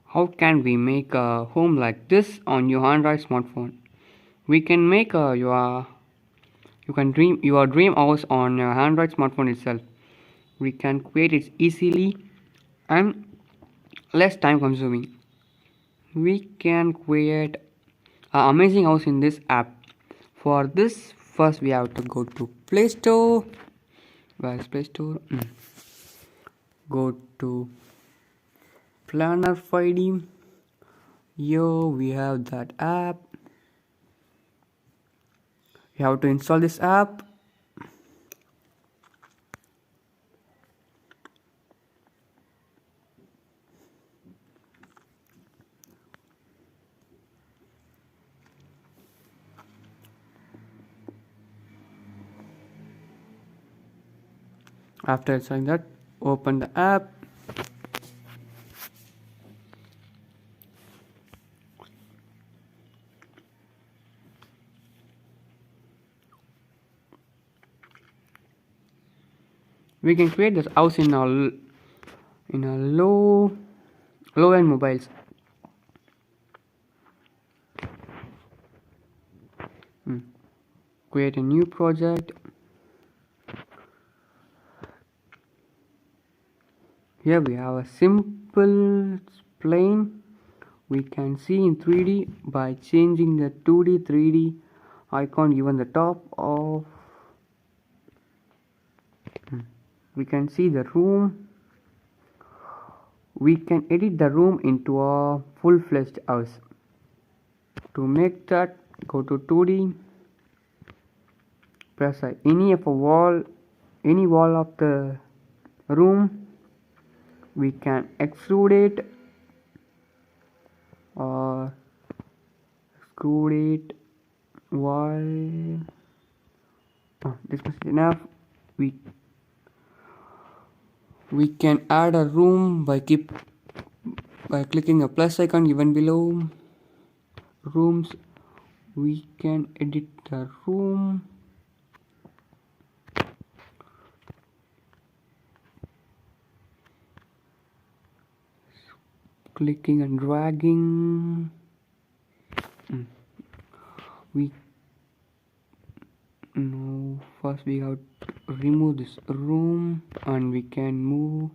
How can we make a home like this on your Android smartphone? We can make you can dream your dream house on your Android smartphone itself. We can create it easily and less time consuming. We can create an amazing house in this app. For this, first we have to go to Play Store. Where is Play Store? Go to Planner Friday. Here we have that app. You have to install this app. After installing that, open the app. We can create this house in a low end mobiles. Create a new project. Here we have a simple plane. We can see in 3D by changing the 2D 3D icon given the top of. We can see the room. We can edit the room into a full-fledged house. To make that, go to 2D. Press any wall of the room. We can extrude it or extrude it while this is enough. We can add a room by clicking a plus icon given below. Rooms. We can edit the room. Clicking and dragging. First we have to remove this room and we can move.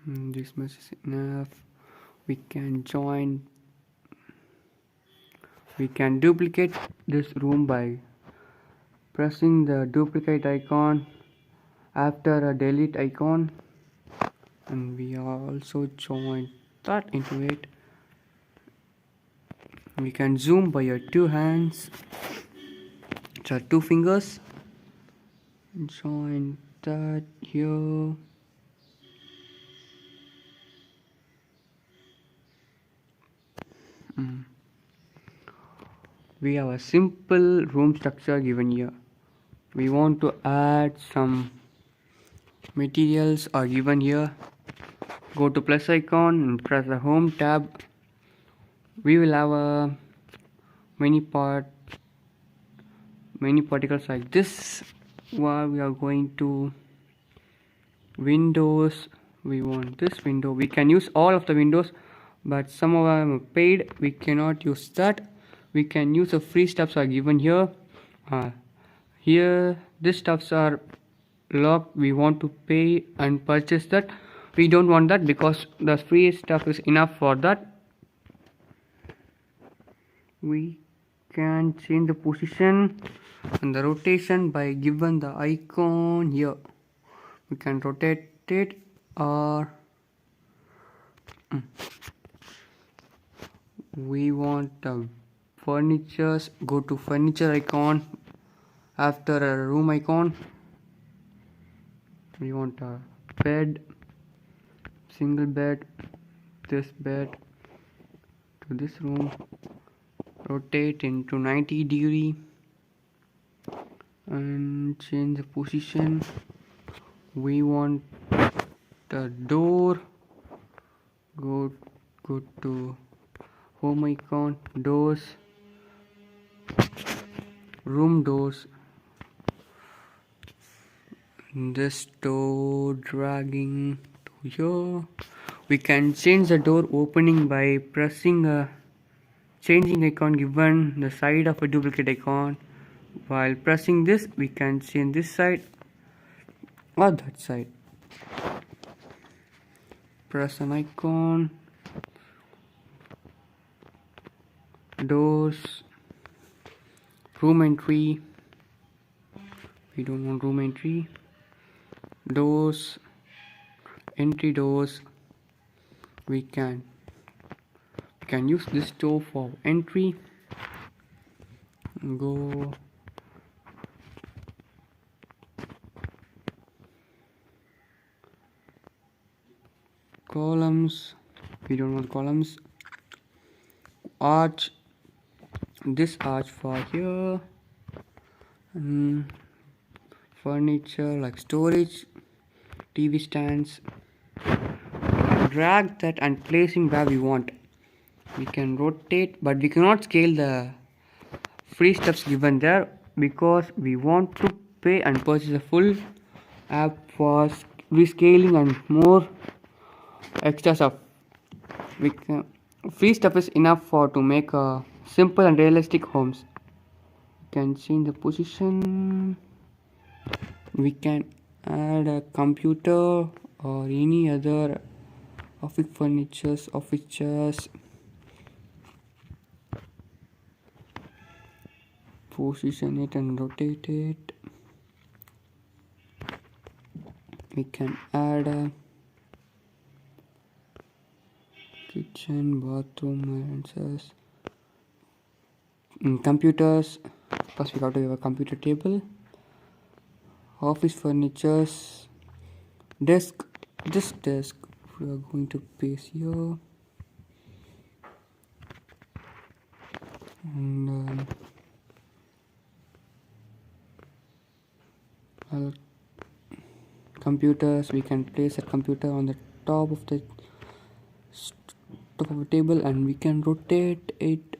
This much is enough. We can duplicate this room by pressing the duplicate icon after a delete icon, and we also join that into it. We can zoom by your two hands, so 2 fingers. Join that here. We have a simple room structure given here. We want to add some materials are given here. Go to plus icon and press the home tab. We will have a many particles like this. While we are going to windows, we want this window. We can use all of the windows, but some of them are paid. We cannot use that. We can use the free stuffs are given here. Here these stuffs are locked. We want to pay and purchase that. We don't want that because the free stuff is enough for that. We can change the position and the rotation by given the icon here. We can rotate it or we want furnitures. Go to furniture icon after a room icon. We want a bed, single bed, this bed to this room, rotate into 90 degree and change the position. We want the door. Go to home icon, doors, room doors. This door dragging to here. We can change the door opening by pressing a changing icon given the side of a duplicate icon. While pressing this, we can change this side or that side. Press an icon, doors, room entry. We don't want room entry. Doors, entry doors. We can use this door for entry. Go columns. We don't want columns. Arch. This arch for here. Furniture like storage, TV stands. Drag that and placing where we want. We can rotate, but we cannot scale the free stuffs given there because we want to pay and purchase a full app for rescaling and more extra stuff. Free stuff is enough for to make a simple and realistic homes. You can change the position. We can add a computer or any other office office chairs. Position it and rotate it. We can add a kitchen, bathroom, appliances, computers. First we got to have a computer table, office furnitures, desk. This desk we are going to paste here, and computers. We can place a computer on the top of the table, and we can rotate it.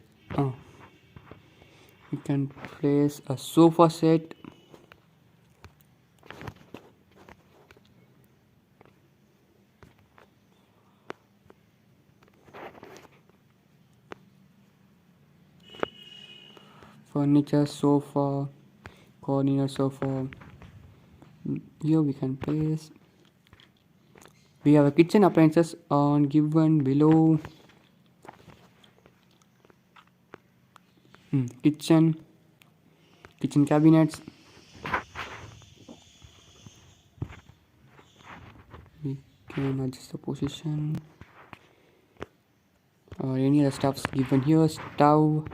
We can place a sofa set. Furniture, sofa, corner sofa. Here we can place. We have a kitchen appliances on given below. Kitchen cabinets. We can adjust the position or any other stuffs given here. Stove.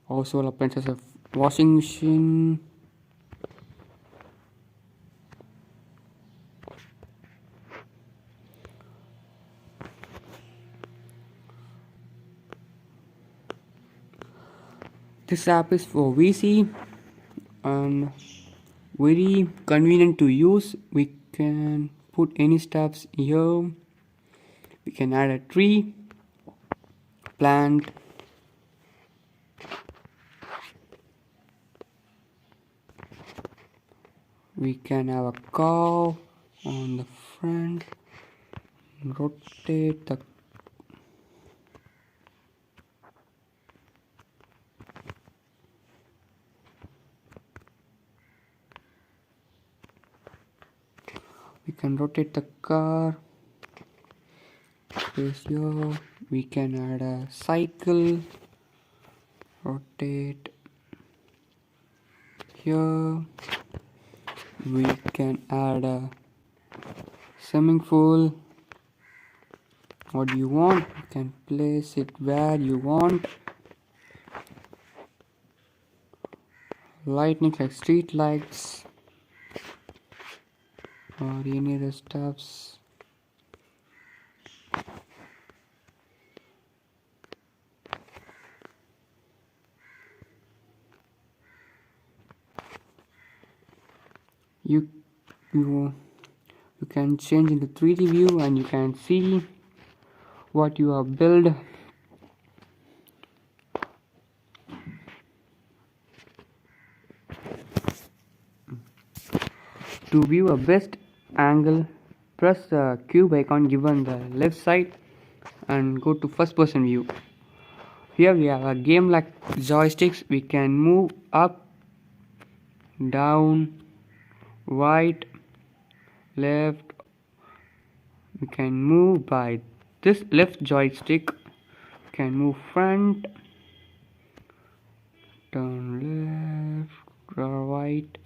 Also appliances of washing machine. This app is for VC and very convenient to use. We can put any stuffs here. We can add a tree, plant, we can have a cow on the front, rotate the car. Place here. We can add a cycle, rotate here. We can add a swimming pool. What do you want? You can place it where you want. Lightning like street lights or any other stuffs. you you you can change into 3D view and you can see what you have built. To view a best angle, press the cube icon given the left side and go to first person view. Here we have a game like joysticks. We can move up, down, right, left. We can move by this left joystick. We can move front, turn left, right,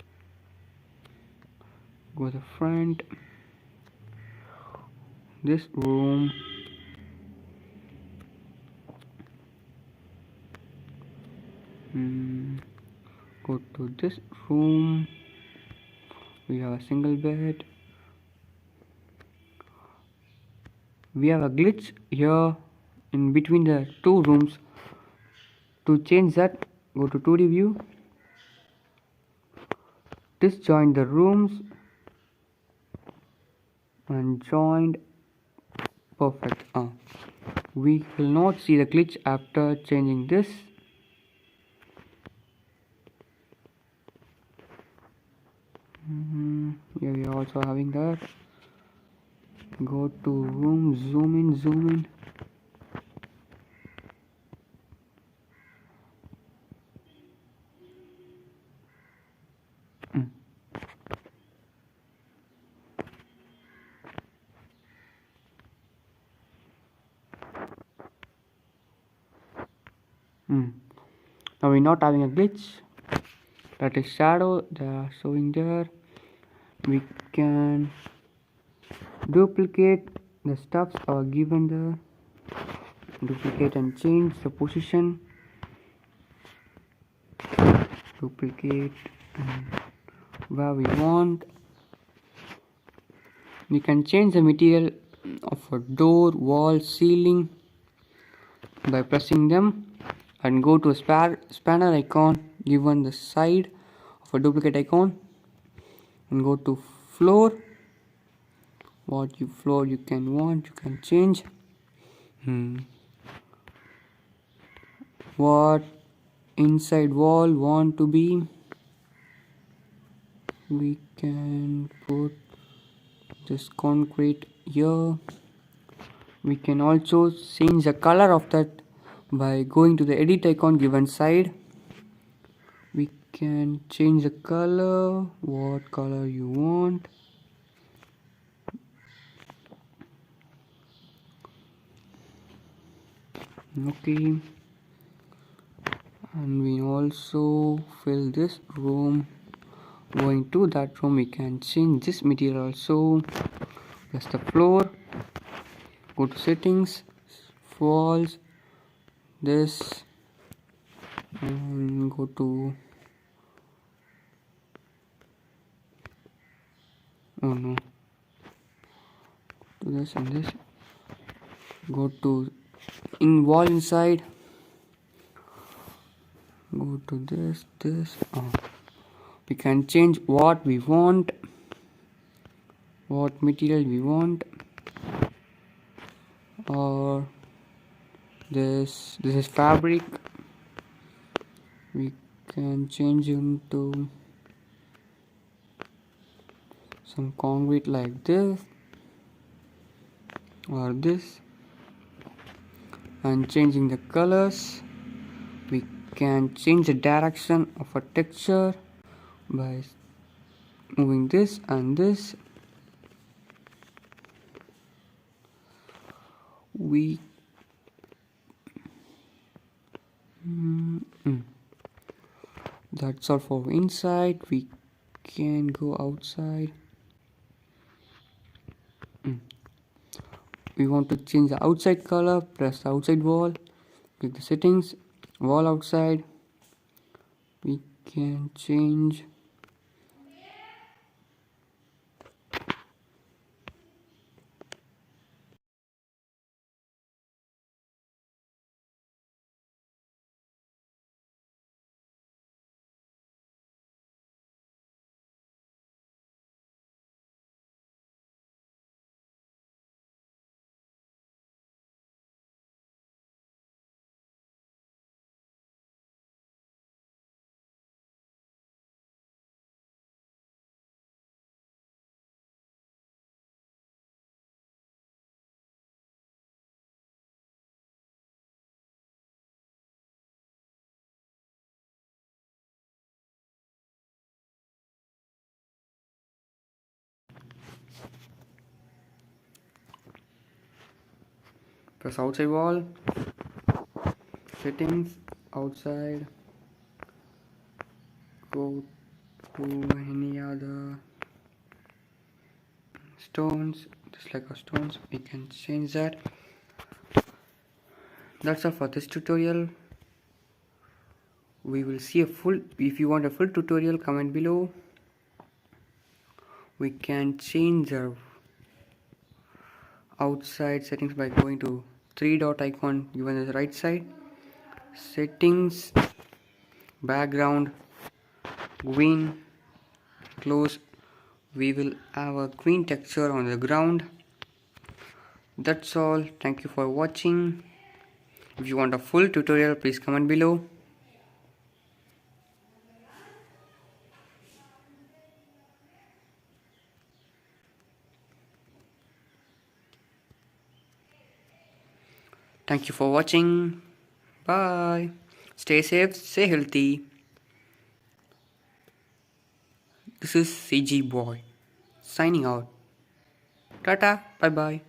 go the front. This room. Go to this room. We have a single bed. We have a glitch here in between the two rooms. To change that, go to 2D view, disjoin the rooms and joined. Perfect. We will not see the glitch after changing this. Here we are also having that. Go to room, zoom in, zoom in. Now we're not having a glitch. That is shadow. They are showing there. We can duplicate the stuffs are given there. Duplicate and change the position. Duplicate and where we want. We can change the material of a door, wall, ceiling by pressing them and go to a spanner icon given the side of a duplicate icon and go to floor. What floor you can change. What inside wall want to be. We can put this concrete here. We can also change the color of that by going to the edit icon given side. We can change the color, what color you want. Okay, and we also fill this room. Going to that room, we can change this material also. Press the floor, go to settings, walls, this, and go to this and this. Go to in wall inside. Go to this. We can change what we want, what material we want, or this is fabric. We can change into some concrete like this or this, and changing the colors. We can change the direction of a texture by moving this and this. That's all for inside. We can go outside. We want to change the outside color. Press the outside wall, click the settings, wall outside. We can change Press outside wall, settings, outside, go to any other stones, just like our stones, we can change that. That's all for this tutorial. We will see a full, if you want a full tutorial, comment below. We can change our outside settings by going to three dot icon given on the right side, settings, background, green, close. We will have a green texture on the ground. That's all. Thank you for watching. If you want a full tutorial, please comment below. Thank you for watching. Bye. Stay safe, stay healthy. This is CG Boy signing out. Tata, bye bye.